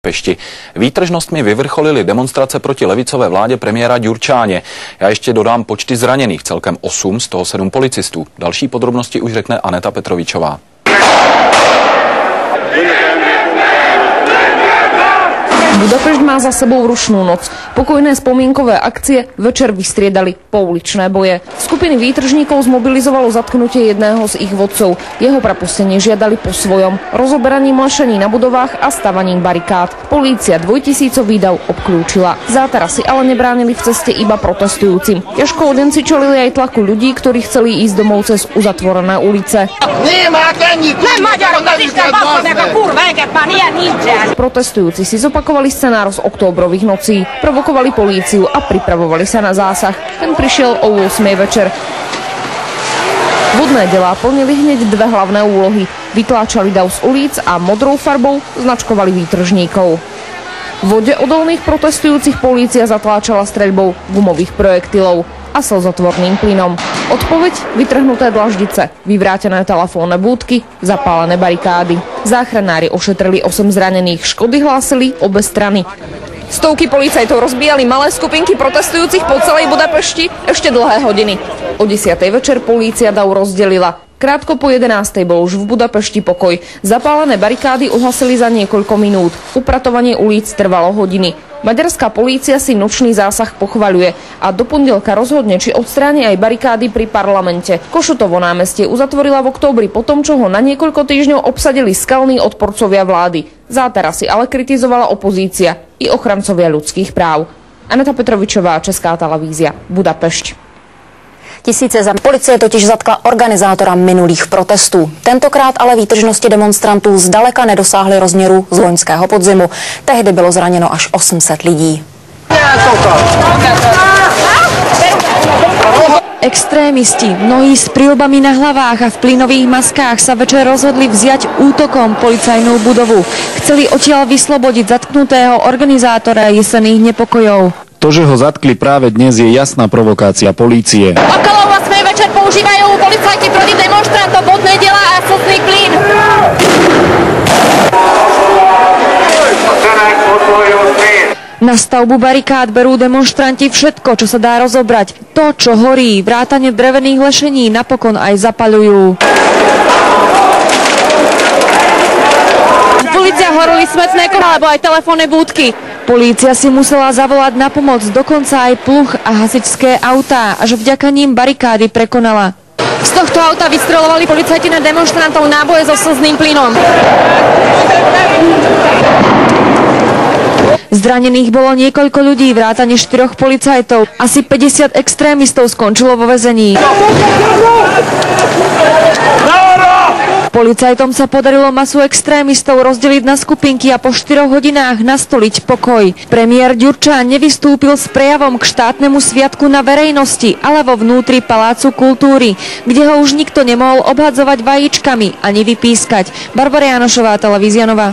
Pešti. Výtržnostmi vyvrcholily demonstrace proti levicové vládě premiéra Ďurčáně. Já ještě dodám počty zraněných, celkem 8, z toho 7 policistů. Další podrobnosti už řekne Aneta Petrovičová. Budapešť má za sebou rušnú noc. Pokojné spomienkové akcie večer vystriedali pouličné boje. Skupiny výtržníkov zmobilizovalo zatknutie jedného z ich vodcov. Jeho prepustenie žiadali po svojom, rozoberaním lešení na budovách a stavaním barikád. Polícia 2000 dav obklúčila. Zátarasy ale nebránili v ceste iba protestujúcim. Ťažko odenci čelili aj tlaku ľudí, ktorí chceli ísť domov cez uzatvorené ulice. Protestujúci si zopakovali scenár z októbrových nocí, provokovali políciu a pripravovali sa na zásah. Ten prišiel o 8 večer. Vodné delá plnili hneď dve hlavné úlohy. Vytláčali dav z ulic a modrou farbou značkovali výtržníkov. V vode odolných protestujúcich polícia zatláčala streľbou gumových projektilov a slzotvorným plynom. Odpoveď: vytrhnuté dlaždice, vyvrátené telefónne búdky, zapálené barikády. Záchranári ošetrili 8 zranených, škody hlásili obe strany. Stovky policajtov rozbíjali malé skupinky protestujúcich po celej Budapešti ešte dlhé hodiny. O 10. večer polícia dav rozdelila. Krátko po 11. bol už v Budapešti pokoj. Zapálené barikády uhasili za niekoľko minút. Upratovanie ulic trvalo hodiny. Maďarská polícia si nočný zásah pochvaľuje a do pondelka rozhodne, či odstráni aj barikády pri parlamente. Košutovo námestie uzatvorila v októbri po tom, čo ho na niekoľko týždňov obsadili skalní odporcovia vlády. Zátarasy ale kritizovala opozícia i ochrancovia ľudských práv. Aneta Petrovičová, Česká televízia, Budapešť. Policie totiž zatkla organizátora minulých protestů. Tentokrát ale výtržnosti demonstrantů zdaleka nedosáhly rozměru z loňského podzimu. Tehdy bylo zraněno až 800 lidí. Extrémisti, mnohí s príľbami na hlavách a v plynových maskách sa večer rozhodli vziať útokom policajnú budovu. Chceli odtiaľ vyslobodiť zatknutého organizátora jesenných nepokojov. To, že ho zatkli práve dnes, je jasná provokácia polície. Okolo 8 večer používajú policajti proti demonštrantom vodné delá a slzný plyn. Na stavbu barikád berú demonštranti všetko, čo sa dá rozobrať. To, čo horí, vrátane drevených lešení, napokon aj zapaľujú. Polícia horili smetné kola, alebo aj telefónne búdky. Polícia si musela zavolať na pomoc dokonca aj pluh a hasičské autá, až vďaka ním barikády prekonala. Z tohto auta vystreľovali policajti na demonštrantov náboje so slzným plynom. Zranených bolo niekoľko ľudí, vrátane 4 policajtov. Asi 50 extrémistov skončilo vo väzení. Policajtom sa podarilo masu extrémistov rozdeliť na skupinky a po 4 hodinách nastoliť pokoj. Premiér Ďurčán nevystúpil s prejavom k štátnemu sviatku na verejnosti, ale vo vnútri Palácu kultúry, kde ho už nikto nemohol obhadzovať vajíčkami ani vypískať. Barbara Janošová, Televízia Nova.